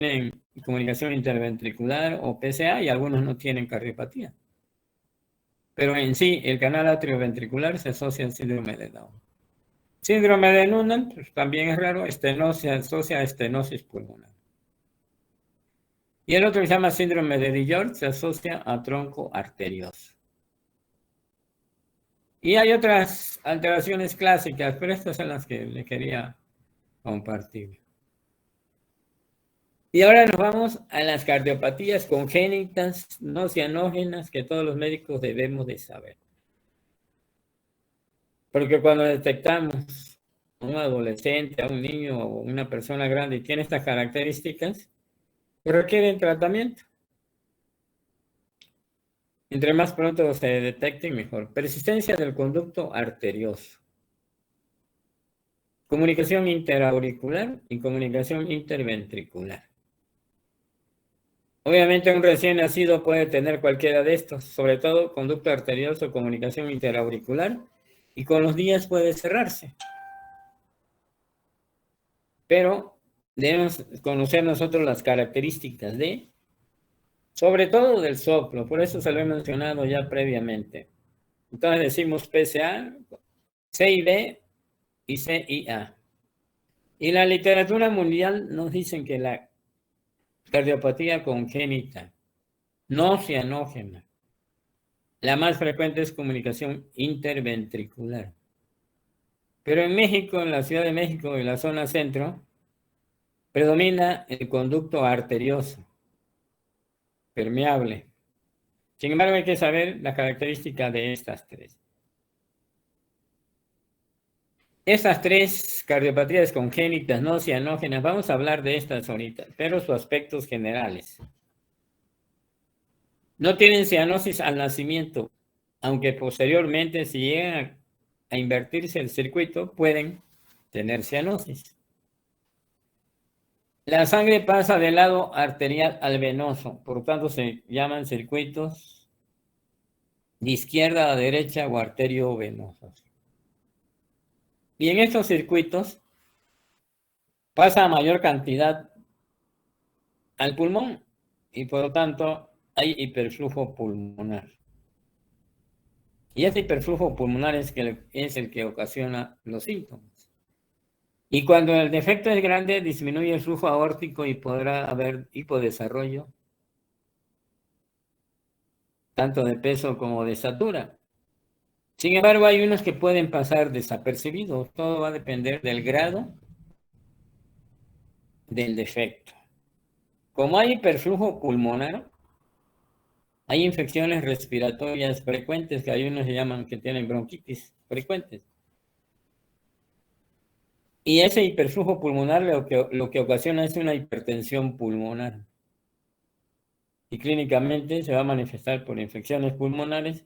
tienen comunicación interventricular o PCA y algunos no tienen cardiopatía. Pero en sí, el canal atrioventricular se asocia al síndrome de Down. Síndrome de Noonan, pues, también es raro, se asocia a estenosis pulmonar. Y el otro que se llama síndrome de DiGeorge se asocia a tronco arterioso. Y hay otras alteraciones clásicas, pero estas son las que le quería compartir. Y ahora nos vamos a las cardiopatías congénitas no cianógenas que todos los médicos debemos de saber. Porque cuando detectamos a un adolescente, a un niño o una persona grande y tiene estas características, requieren tratamiento. Entre más pronto se detecte, mejor. Persistencia del conducto arterioso. Comunicación interauricular y comunicación interventricular. Obviamente un recién nacido puede tener cualquiera de estos, sobre todo conducto arterioso, comunicación interauricular, y con los días puede cerrarse. Pero debemos conocer nosotros las características sobre todo del soplo, por eso se lo he mencionado ya previamente. Entonces decimos PCA, CIB y CIA. Y la literatura mundial nos dice que la cardiopatía congénita, no cianógena, la más frecuente es comunicación interventricular. Pero en México, en la Ciudad de México y la zona centro, predomina el conducto arterioso, permeable. Sin embargo, hay que saber la característica de estas tres. Estas tres cardiopatías congénitas no cianógenas, vamos a hablar de estas ahorita, pero sus aspectos generales. No tienen cianosis al nacimiento, aunque posteriormente si llegan a invertirse el circuito, pueden tener cianosis. La sangre pasa del lado arterial al venoso, por lo tanto se llaman circuitos de izquierda a derecha o arteriovenosos. Y en estos circuitos pasa mayor cantidad al pulmón y por lo tanto hay hiperflujo pulmonar. Y ese hiperflujo pulmonar es el que ocasiona los síntomas. Y cuando el defecto es grande, disminuye el flujo aórtico y podrá haber hipodesarrollo, tanto de peso como de estatura. Sin embargo, hay unos que pueden pasar desapercibidos. Todo va a depender del grado del defecto. Como hay hiperflujo pulmonar, hay infecciones respiratorias frecuentes, que hay unos que llaman que tienen bronquitis frecuentes. Y ese hiperflujo pulmonar lo que ocasiona es una hipertensión pulmonar. Y clínicamente se va a manifestar por infecciones pulmonares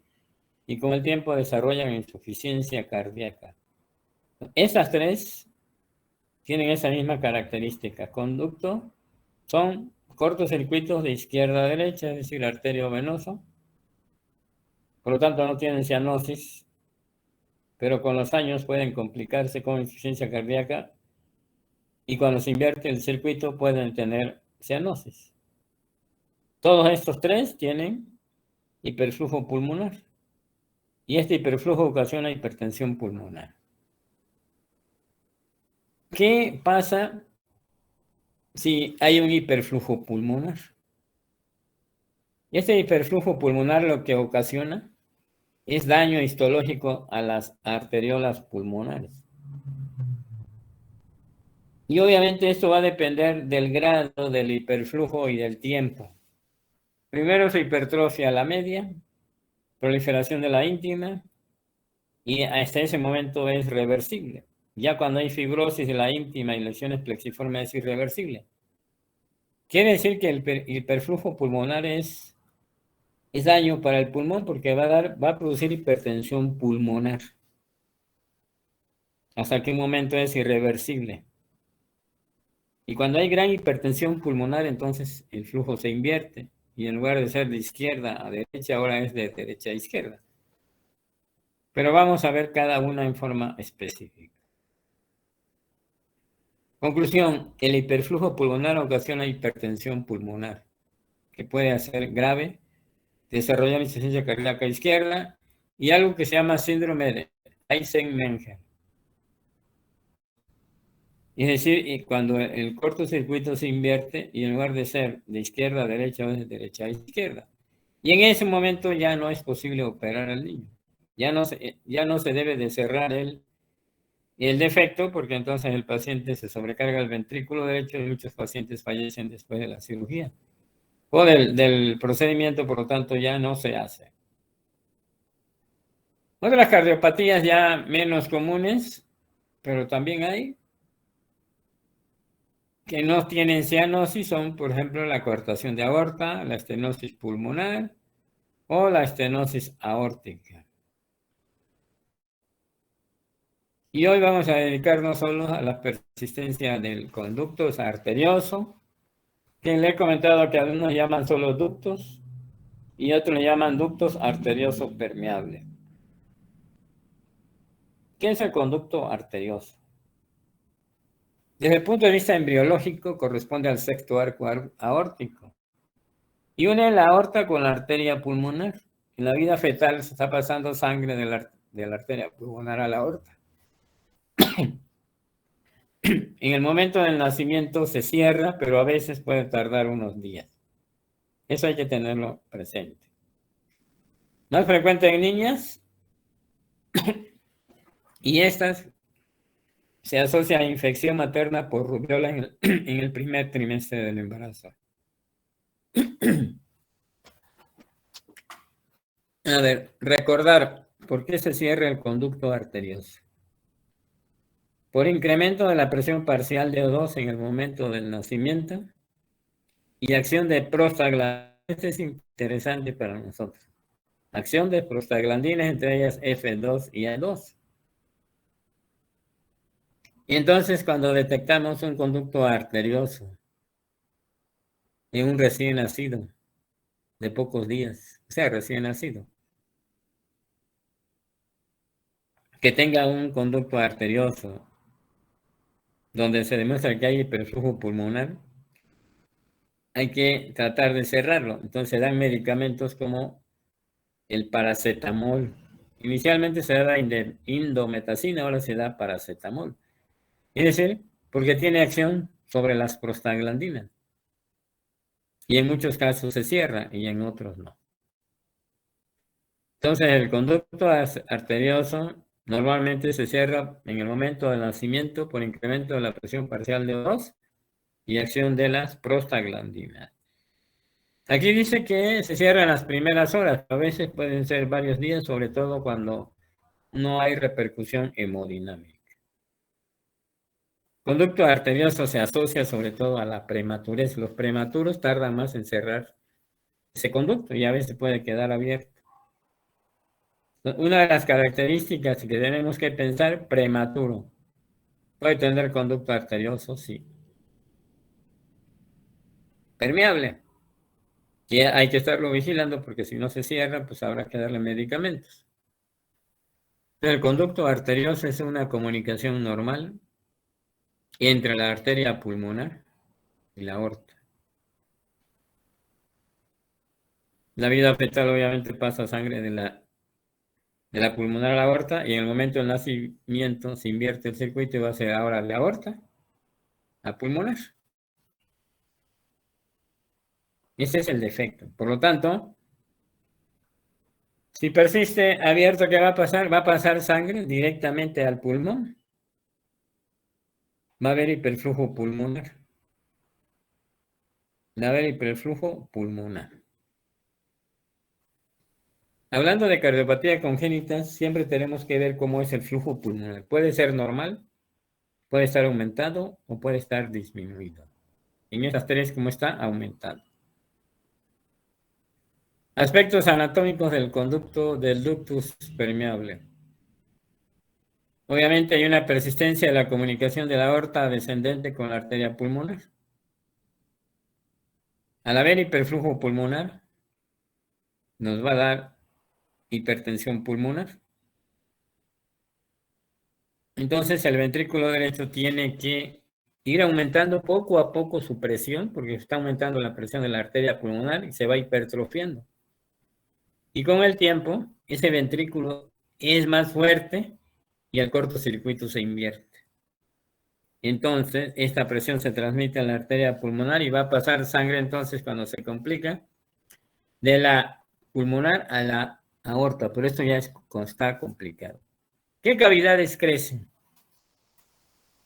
y con el tiempo desarrollan insuficiencia cardíaca. Esas tres tienen esa misma característica. Conducto son cortocircuitos de izquierda a derecha, es decir, arterio venoso. Por lo tanto, no tienen cianosis, pero con los años pueden complicarse con insuficiencia cardíaca y cuando se invierte el circuito pueden tener cianosis. Todos estos tres tienen hiperflujo pulmonar y este hiperflujo ocasiona hipertensión pulmonar. ¿Qué pasa si hay un hiperflujo pulmonar? Este hiperflujo pulmonar lo que ocasiona es daño histológico a las arteriolas pulmonares. Y obviamente esto va a depender del grado del hiperflujo y del tiempo. Primero se hipertrofia la media, proliferación de la íntima, y hasta ese momento es reversible. Ya cuando hay fibrosis de la íntima y lesiones plexiformes es irreversible. Quiere decir que el hiperflujo pulmonar es daño para el pulmón porque va a producir hipertensión pulmonar. Hasta que un momento es irreversible. Y cuando hay gran hipertensión pulmonar, entonces el flujo se invierte. Y en lugar de ser de izquierda a derecha, ahora es de derecha a izquierda. Pero vamos a ver cada una en forma específica. Conclusión, el hiperflujo pulmonar ocasiona hipertensión pulmonar, que puede ser grave, desarrollar insuficiencia cardíaca izquierda y algo que se llama síndrome de Eisenmenger. Es decir, cuando el cortocircuito se invierte y en lugar de ser de izquierda a derecha, es de derecha a izquierda. Y en ese momento ya no es posible operar al niño. Ya no se debe de cerrar el defecto, porque entonces el paciente se sobrecarga el ventrículo derecho y muchos pacientes fallecen después de la cirugía. O del procedimiento, por lo tanto, ya no se hace. Otras cardiopatías ya menos comunes, pero también hay, que no tienen cianosis, son, por ejemplo, la coartación de aorta, la estenosis pulmonar o la estenosis aórtica. Y hoy vamos a dedicarnos solo a la persistencia del conducto arterioso, que le he comentado que algunos llaman solo ductos y otros le llaman ductos arterioso permeable. ¿Qué es el conducto arterioso? Desde el punto de vista embriológico, corresponde al sexto arco aórtico y une la aorta con la arteria pulmonar. En la vida fetal se está pasando sangre de la arteria pulmonar a la aorta. En el momento del nacimiento se cierra, pero a veces puede tardar unos días. Eso hay que tenerlo presente. Más frecuente en niñas, y estas se asocia a infección materna por rubiola en el primer trimestre del embarazo. A ver, recordar por qué se cierra el conducto arterioso. Por incremento de la presión parcial de O2 en el momento del nacimiento y acción de prostaglandinas. Este es interesante para nosotros. Acción de prostaglandinas, entre ellas F2 y A2. Y entonces, cuando detectamos un conducto arterioso en un recién nacido de pocos días, o sea, recién nacido, que tenga un conducto arterioso donde se demuestra que hay hiperflujo pulmonar, hay que tratar de cerrarlo. Entonces dan medicamentos como el paracetamol. Inicialmente se da indometacina, ahora se da paracetamol. Es decir, porque tiene acción sobre las prostaglandinas. Y en muchos casos se cierra y en otros no. Entonces el conducto arterioso normalmente se cierra en el momento del nacimiento por incremento de la presión parcial de O2 y acción de las prostaglandinas. Aquí dice que se cierra en las primeras horas, a veces pueden ser varios días, sobre todo cuando no hay repercusión hemodinámica. Conducto arterioso se asocia sobre todo a la prematurez. Los prematuros tardan más en cerrar ese conducto y a veces puede quedar abierto. Una de las características que tenemos que pensar, prematuro. Puede tener conducto arterioso, sí. Permeable. Y hay que estarlo vigilando porque si no se cierra, pues habrá que darle medicamentos. El conducto arterioso es una comunicación normal entre la arteria pulmonar y la aorta. La vida fetal obviamente pasa sangre de la pulmonar a la aorta y en el momento del nacimiento se invierte el circuito y va a ser ahora la aorta a pulmonar. Ese es el defecto. Por lo tanto, si persiste abierto, ¿qué va a pasar? Va a pasar sangre directamente al pulmón. Va a haber hiperflujo pulmonar. Va a haber hiperflujo pulmonar. Hablando de cardiopatía congénita, siempre tenemos que ver cómo es el flujo pulmonar. Puede ser normal, puede estar aumentado o puede estar disminuido. En estas tres, ¿cómo está? Aumentado. Aspectos anatómicos del conducto del ductus permeable. Obviamente hay una persistencia de la comunicación de la aorta descendente con la arteria pulmonar. Al haber hiperflujo pulmonar, nos va a dar hipertensión pulmonar. Entonces el ventrículo derecho tiene que ir aumentando poco a poco su presión, porque está aumentando la presión de la arteria pulmonar y se va hipertrofiando. Y con el tiempo, ese ventrículo es más fuerte y el cortocircuito se invierte. Entonces, esta presión se transmite a la arteria pulmonar y va a pasar sangre entonces cuando se complica de la pulmonar a la aorta, pero esto ya está complicado. ¿Qué cavidades crecen?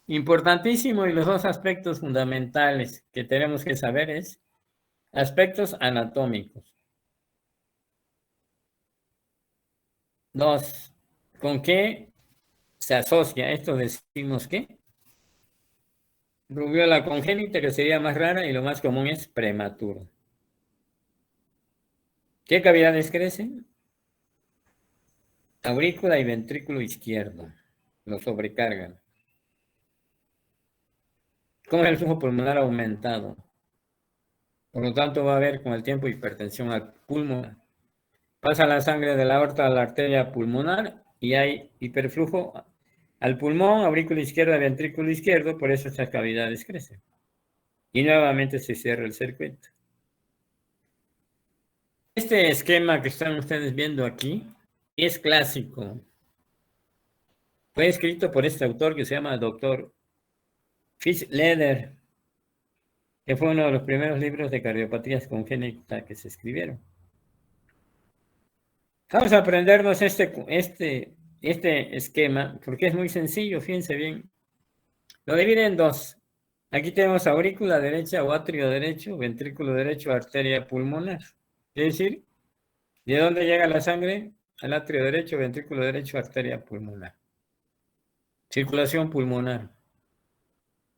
Importantísimo, y los dos aspectos fundamentales que tenemos que saber es aspectos anatómicos. Dos, ¿con qué se asocia? Esto decimos que rubiola congénita, que sería más rara, y lo más común es prematuro. ¿Qué cavidades crecen? Aurícula y ventrículo izquierdo. Lo sobrecargan. ¿Cómo es el flujo pulmonar aumentado? Por lo tanto, va a haber con el tiempo hipertensión al pulmón. Pasa la sangre de la aorta a la arteria pulmonar y hay hiperflujo al pulmón, aurícula izquierda, ventrículo izquierdo, por eso estas cavidades crecen. Y nuevamente se cierra el circuito. Este esquema que están ustedes viendo aquí es clásico. Fue escrito por este autor que se llama Dr. Fitzleder, que fue uno de los primeros libros de cardiopatías congénitas que se escribieron. Vamos a aprendernos este esquema, porque es muy sencillo, fíjense bien. Lo divide en dos. Aquí tenemos aurícula derecha o atrio derecho, ventrículo derecho, arteria pulmonar. Es decir, ¿de dónde llega la sangre? Al atrio derecho, ventrículo derecho, arteria pulmonar. Circulación pulmonar.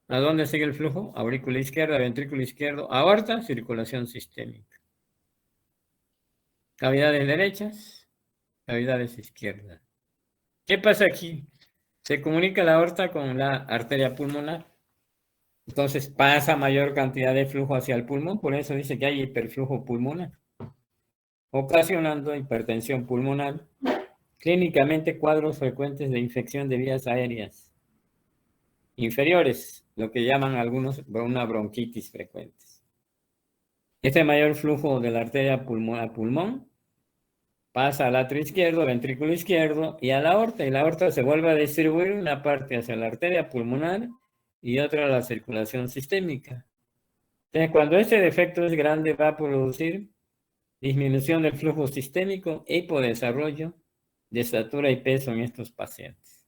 ¿A dónde sigue el flujo? Aurícula izquierda, ventrículo izquierdo, aorta, circulación sistémica. Cavidades derechas, cavidades izquierdas. ¿Qué pasa aquí? Se comunica la aorta con la arteria pulmonar. Entonces pasa mayor cantidad de flujo hacia el pulmón, por eso dice que hay hiperflujo pulmonar, ocasionando hipertensión pulmonar, clínicamente cuadros frecuentes de infección de vías aéreas inferiores, lo que llaman algunos una bronquitis frecuente. Este mayor flujo de la arteria pulmón pasa al atrio izquierdo, ventrículo izquierdo y a la aorta, y la aorta se vuelve a distribuir una parte hacia la arteria pulmonar y otra a la circulación sistémica. Entonces, cuando este defecto es grande, va a producir disminución del flujo sistémico e hipodesarrollo de estatura y peso en estos pacientes.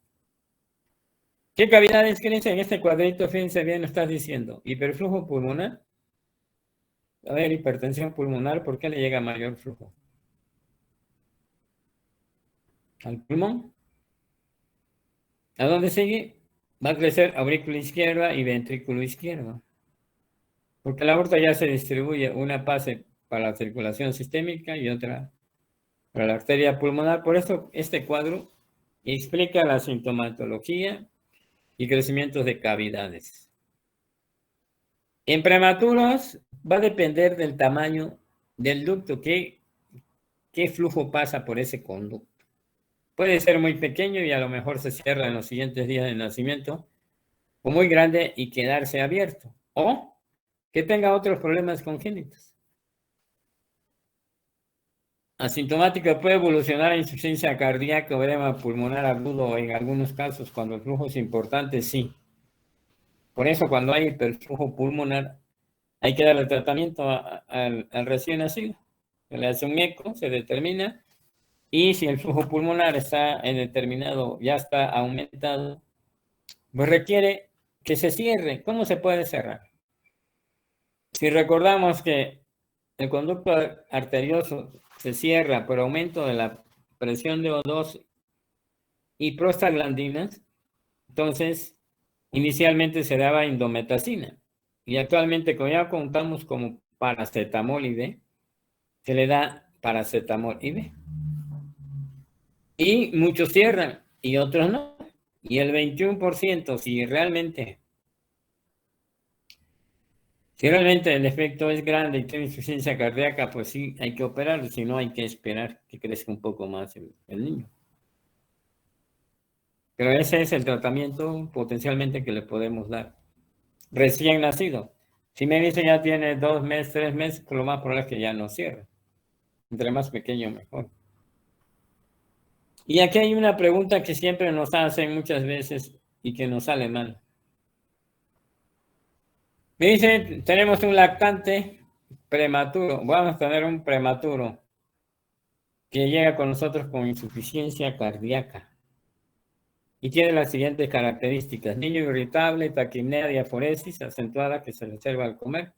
¿Qué cavidades crecen? En este cuadrito, fíjense bien, lo estás diciendo. Hiperflujo pulmonar. A ver, hipertensión pulmonar, ¿por qué le llega mayor flujo? Al pulmón. ¿A dónde sigue? Va a crecer aurícula izquierda y ventrículo izquierdo. Porque la aorta ya se distribuye, una pase para la circulación sistémica y otra para la arteria pulmonar. Por eso este cuadro explica la sintomatología y crecimiento de cavidades. En prematuros va a depender del tamaño del ducto, qué flujo pasa por ese conducto. Puede ser muy pequeño y a lo mejor se cierra en los siguientes días de nacimiento, o muy grande y quedarse abierto, o que tenga otros problemas congénitos. Asintomática puede evolucionar a insuficiencia cardíaca o edema pulmonar agudo en algunos casos cuando el flujo es importante, sí. Por eso cuando hay hiperflujo pulmonar hay que darle tratamiento al recién nacido. Se le hace un eco, se determina, y si el flujo pulmonar está en determinado, ya está aumentado, pues requiere que se cierre. ¿Cómo se puede cerrar? Si recordamos que el conducto arterioso se cierra por aumento de la presión de O2 y prostaglandinas, entonces inicialmente se daba indometacina y actualmente como ya contamos como paracetamol IV, se le da paracetamol IV. Y muchos cierran y otros no. Y el 21%, si realmente el efecto es grande y tiene insuficiencia cardíaca, pues sí, hay que operarlo, si no hay que esperar que crezca un poco más el niño. Pero ese es el tratamiento potencialmente que le podemos dar recién nacido. Si me dice ya tiene 2 meses, 3 meses, pues lo más probable es que ya no cierre. Entre más pequeño, mejor. Y aquí hay una pregunta que siempre nos hacen muchas veces y que nos sale mal. Me dice, tenemos un lactante prematuro, vamos a tener un prematuro que llega con nosotros con insuficiencia cardíaca y tiene las siguientes características: niño irritable, taquipnea, diaforesis acentuada que se le observa al comer.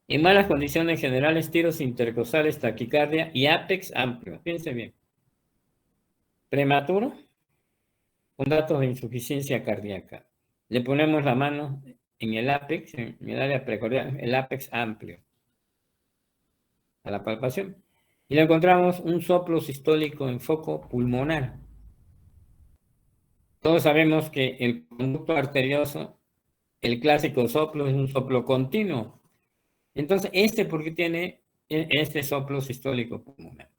En malas condiciones generales, tiros intercostales, taquicardia y ápex amplio. Fíjense bien. Prematuro, con datos de insuficiencia cardíaca. Le ponemos la mano en el ápex, en el área precordial, el ápex amplio, a la palpación. Y le encontramos un soplo sistólico en foco pulmonar. Todos sabemos que el conducto arterioso, el clásico soplo, es un soplo continuo. Entonces, ¿por qué tiene este soplo sistólico pulmonar?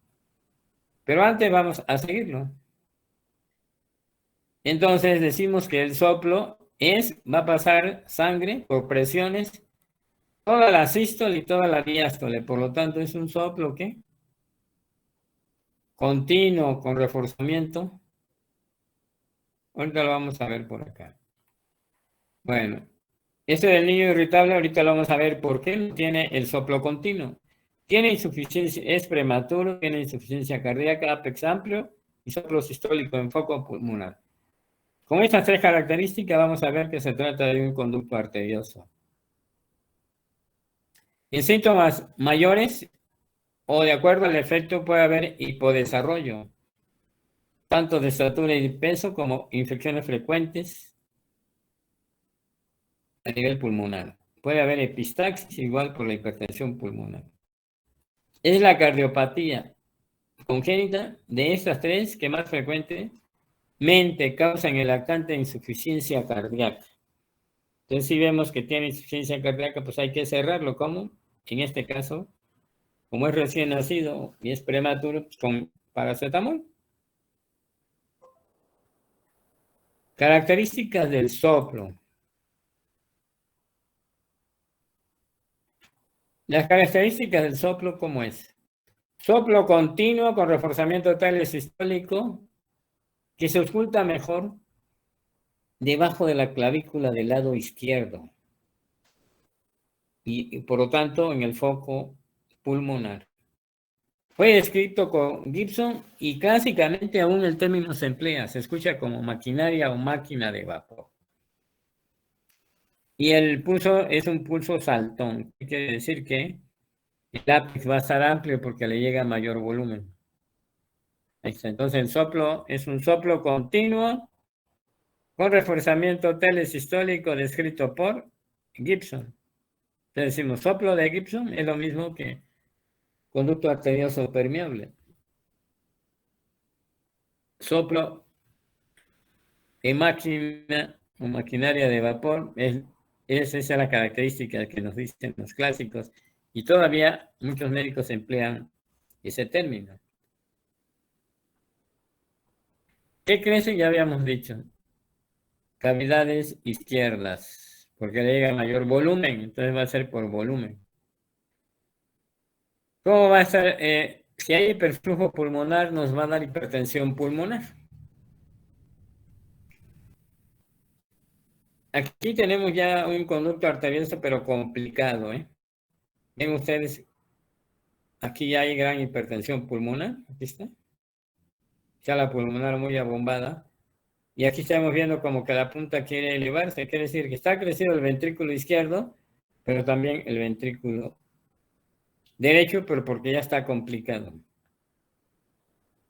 Pero antes vamos a seguirlo. Entonces decimos que el soplo va a pasar sangre por presiones, toda la sístole y toda la diástole. Por lo tanto, es un soplo que continuo con reforzamiento. Ahorita lo vamos a ver por acá. Bueno, este del niño irritable, ahorita lo vamos a ver por qué no tiene el soplo continuo. Tiene insuficiencia, es prematuro, tiene insuficiencia cardíaca, ápex amplio y soplo sistólico en foco pulmonar. Con estas 3 características vamos a ver que se trata de un conducto arterioso. En síntomas mayores o de acuerdo al efecto puede haber hipodesarrollo, tanto de estatura y peso como infecciones frecuentes a nivel pulmonar. Puede haber epistaxis igual por la hipertensión pulmonar. Es la cardiopatía congénita de estas 3 que más frecuentemente causan en el lactante insuficiencia cardíaca. Entonces, si vemos que tiene insuficiencia cardíaca, pues hay que cerrarlo. ¿Cómo? En este caso, como es recién nacido y es prematuro, pues con paracetamol. Características del soplo. Las características del soplo, ¿cómo es? Soplo continuo con reforzamiento total sistólico que se oculta mejor debajo de la clavícula del lado izquierdo y por lo tanto en el foco pulmonar. Fue descrito con Gibson y clásicamente aún el término se emplea, se escucha como maquinaria o máquina de vapor. Y el pulso es un pulso saltón, quiere decir que el ápex va a estar amplio porque le llega mayor volumen. Entonces el soplo es un soplo continuo con reforzamiento telesistólico descrito por Gibson. Entonces decimos soplo de Gibson es lo mismo que conducto arterioso permeable. Soplo en máquina o maquinaria de vapor esa es la característica que nos dicen los clásicos y todavía muchos médicos emplean ese término. ¿Qué crece? Ya habíamos dicho. Cavidades izquierdas, porque le llega mayor volumen, entonces va a ser por volumen. ¿Cómo va a ser? Si hay hiperflujo pulmonar, nos va a dar hipertensión pulmonar. Aquí tenemos ya un conducto arterioso, pero complicado, ¿eh? Ven ustedes, aquí ya hay gran hipertensión pulmonar, aquí está. Ya la pulmonar muy abombada. Y aquí estamos viendo como que la punta quiere elevarse, quiere decir que está crecido el ventrículo izquierdo, pero también el ventrículo derecho, pero porque ya está complicado.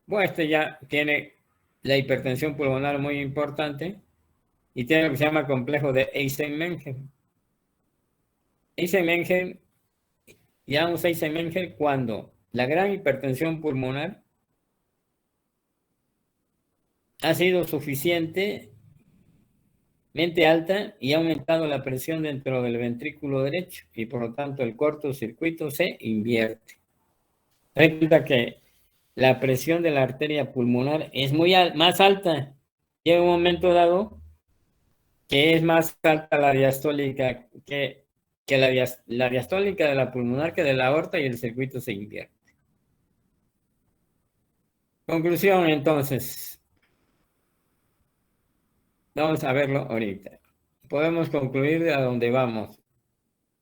Bueno, este ya tiene la hipertensión pulmonar muy importante y tiene lo que se llama complejo de Eisenmenger. Eisenmenger, llamamos Eisenmenger cuando la gran hipertensión pulmonar ha sido suficientemente alta y ha aumentado la presión dentro del ventrículo derecho y por lo tanto el cortocircuito se invierte. Resulta que la presión de la arteria pulmonar es más alta. Llega un momento dado que es más alta la diastólica que la diastólica de la pulmonar que de la aorta y el circuito se invierte. Conclusión, entonces, vamos a verlo ahorita. Podemos concluir de a dónde vamos.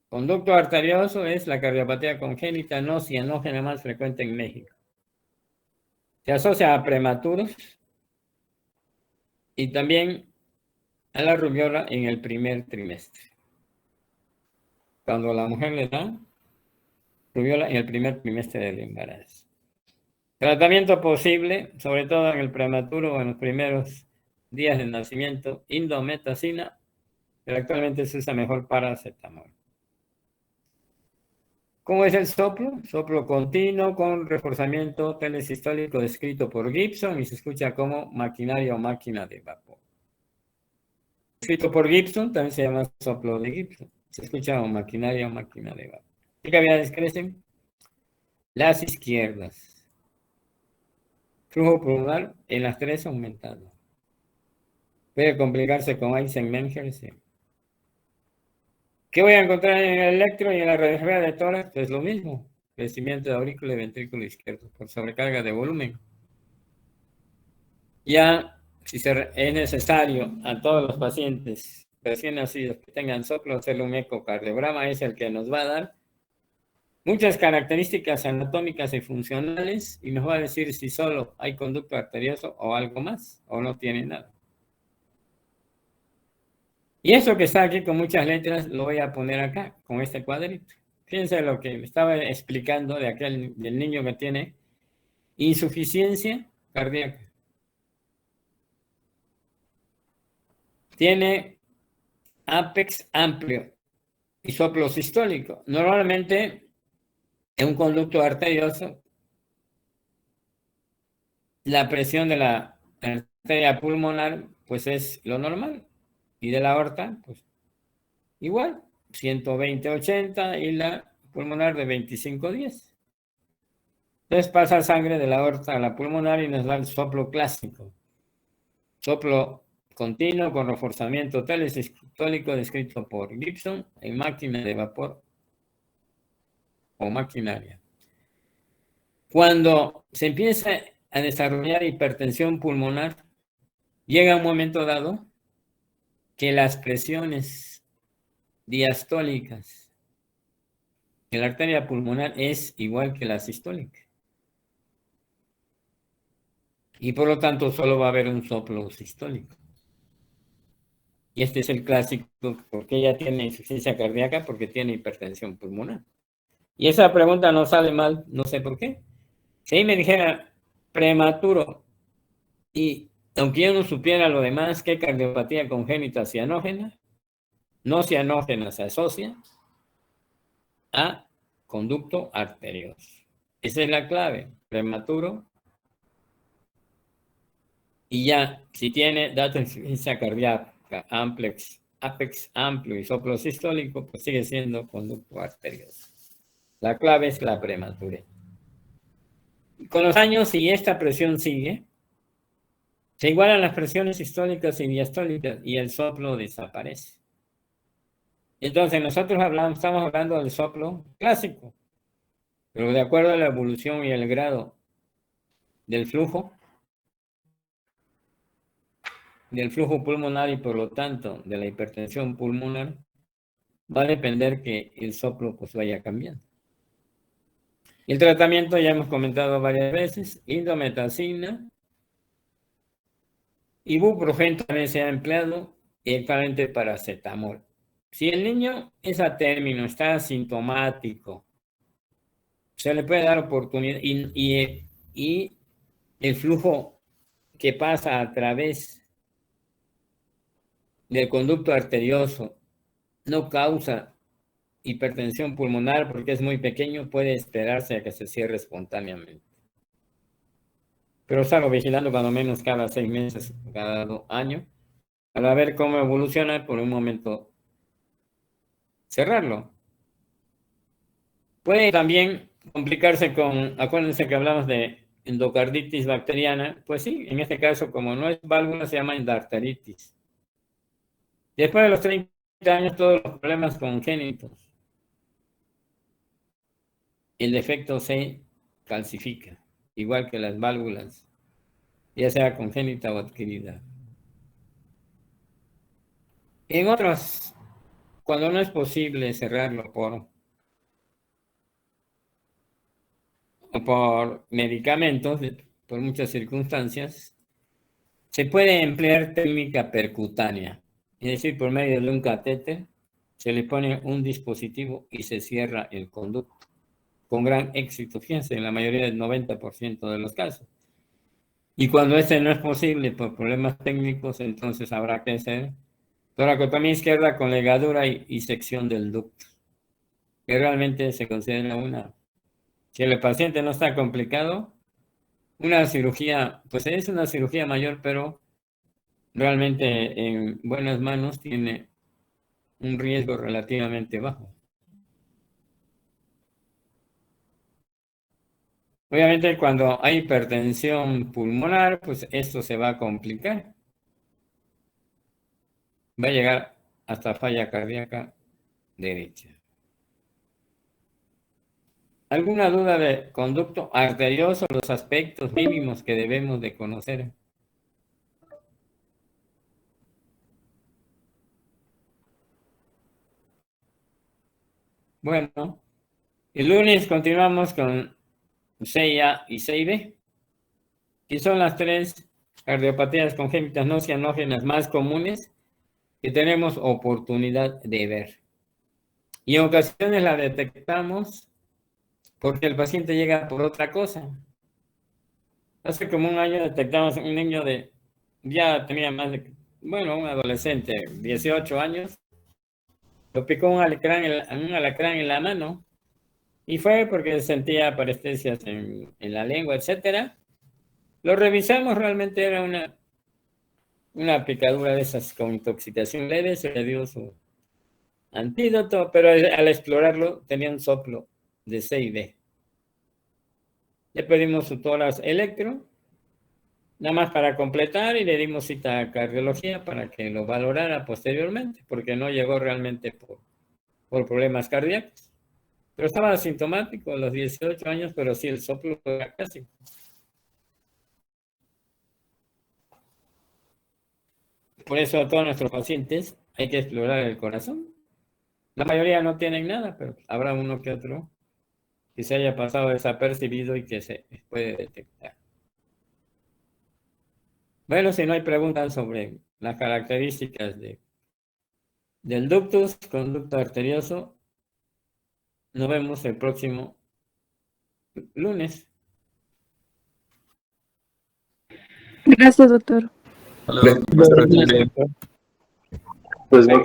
Conducto arterioso es la cardiopatía congénita no cianógena más frecuente en México. Se asocia a prematuros y también a la rubiola en el primer trimestre. Cuando la mujer le da rubiola en el primer trimestre del embarazo. Tratamiento posible, sobre todo en el prematuro o en los primeros días de nacimiento, indometacina, pero actualmente se usa mejor paracetamol. ¿Cómo es el soplo? Soplo continuo con reforzamiento telesistólico descrito por Gibson y se escucha como maquinaria o máquina de vapor. Escrito por Gibson también se llama soplo de Gibson. Se escucha como maquinaria o máquina de vapor. ¿Qué cavidades crecen? Las izquierdas. Flujo pulmonar en las tres aumentado. Puede complicarse con Eisenmenger, sí. ¿Qué voy a encontrar en el electro y en la radiografía de tórax? Pues lo mismo. Crecimiento de aurícula y ventrículo izquierdo por sobrecarga de volumen. Ya, si es necesario a todos los pacientes recién nacidos que tengan soplo, hacerle un ecocardiograma, es el que nos va a dar muchas características anatómicas y funcionales y nos va a decir si solo hay conducto arterioso o algo más, o no tiene nada. Y eso que está aquí con muchas letras lo voy a poner acá, con este cuadrito. Fíjense lo que me estaba explicando del niño que tiene insuficiencia cardíaca. Tiene ápex amplio y soplo sistólico. Normalmente, en un conducto arterioso, la presión de la arteria pulmonar, pues es lo normal. Y de la aorta, pues igual, 120/80 y la pulmonar de 25/10. Entonces pasa sangre de la aorta a la pulmonar y nos da el soplo clásico. Soplo continuo con reforzamiento telesistólico descrito por Gibson en máquina de vapor o maquinaria. Cuando se empieza a desarrollar hipertensión pulmonar, llega un momento dado que las presiones diastólicas de la arteria pulmonar es igual que la sistólica. Y por lo tanto solo va a haber un soplo sistólico. Y este es el clásico, porque ella tiene insuficiencia cardíaca, porque tiene hipertensión pulmonar. Y esa pregunta no sale mal, no sé por qué. Si ahí me dijera prematuro, y aunque yo no supiera lo demás, ¿qué cardiopatía congénita cianógena? No cianógena se asocia a conducto arterioso. Esa es la clave, prematuro. Y ya, si tiene datos de insuficiencia cardíaca, apex amplio y soplo sistólico, pues sigue siendo conducto arterioso. La clave es la prematurez. Con los años, si esta presión sigue, se igualan las presiones sistólicas y diastólicas y el soplo desaparece. Entonces, nosotros estamos hablando del soplo clásico, pero de acuerdo a la evolución y el grado del flujo pulmonar y por lo tanto de la hipertensión pulmonar, va a depender que el soplo pues vaya cambiando. El tratamiento ya hemos comentado varias veces, indometacina, ibuprofeno también se ha empleado y actualmente paracetamol. Si el niño es a término, está asintomático, se le puede dar oportunidad y el flujo que pasa a través del conducto arterioso no causa hipertensión pulmonar porque es muy pequeño, puede esperarse a que se cierre espontáneamente. Pero estarlo vigilando cuando menos cada 6 meses, cada año, para ver cómo evoluciona, por un momento cerrarlo. Puede también complicarse con, acuérdense que hablamos de endocarditis bacteriana, pues sí, en este caso, como no es válvula, se llama endarteritis. Después de los 30 años, todos los problemas congénitos, el defecto se calcifica, igual que las válvulas, ya sea congénita o adquirida. En otros, cuando no es posible cerrarlo por medicamentos, por muchas circunstancias, se puede emplear técnica percutánea, es decir, por medio de un catéter, se le pone un dispositivo y se cierra el conducto, con gran éxito, fíjense, en la mayoría del 90% de los casos. Y cuando este no es posible por problemas técnicos, entonces habrá que hacer toracotomía izquierda con ligadura y sección del ducto, que realmente se considera si el paciente no está complicado, una cirugía, pues es una cirugía mayor, pero realmente en buenas manos tiene un riesgo relativamente bajo. Obviamente cuando hay hipertensión pulmonar, pues esto se va a complicar. Va a llegar hasta falla cardíaca derecha. ¿Alguna duda de conducto arterioso, los aspectos mínimos que debemos de conocer? Bueno, el lunes continuamos con 6A y 6B, que son las tres cardiopatías congénitas no cianógenas más comunes que tenemos oportunidad de ver. Y en ocasiones la detectamos porque el paciente llega por otra cosa. Hace como un año detectamos un niño ya tenía un adolescente, 18 años, lo picó un alacrán en la mano, y fue porque sentía parestesias en la lengua, etcétera. Lo revisamos, realmente era una picadura de esas con intoxicación leve, se le dio su antídoto, pero al explorarlo tenía un soplo de 6D. Le pedimos su tórax electro, nada más para completar, y le dimos cita a cardiología para que lo valorara posteriormente, porque no llegó realmente por problemas cardíacos. Pero estaba asintomático a los 18 años, pero sí el soplo era casi. Por eso a todos nuestros pacientes hay que explorar el corazón. La mayoría no tienen nada, pero habrá uno que otro que se haya pasado desapercibido y que se puede detectar. Bueno, si no hay preguntas sobre las características del ductus, conducto arterioso, nos vemos el próximo lunes. Gracias, doctor. Hola, doctor. Gracias, doctor. Pues bien.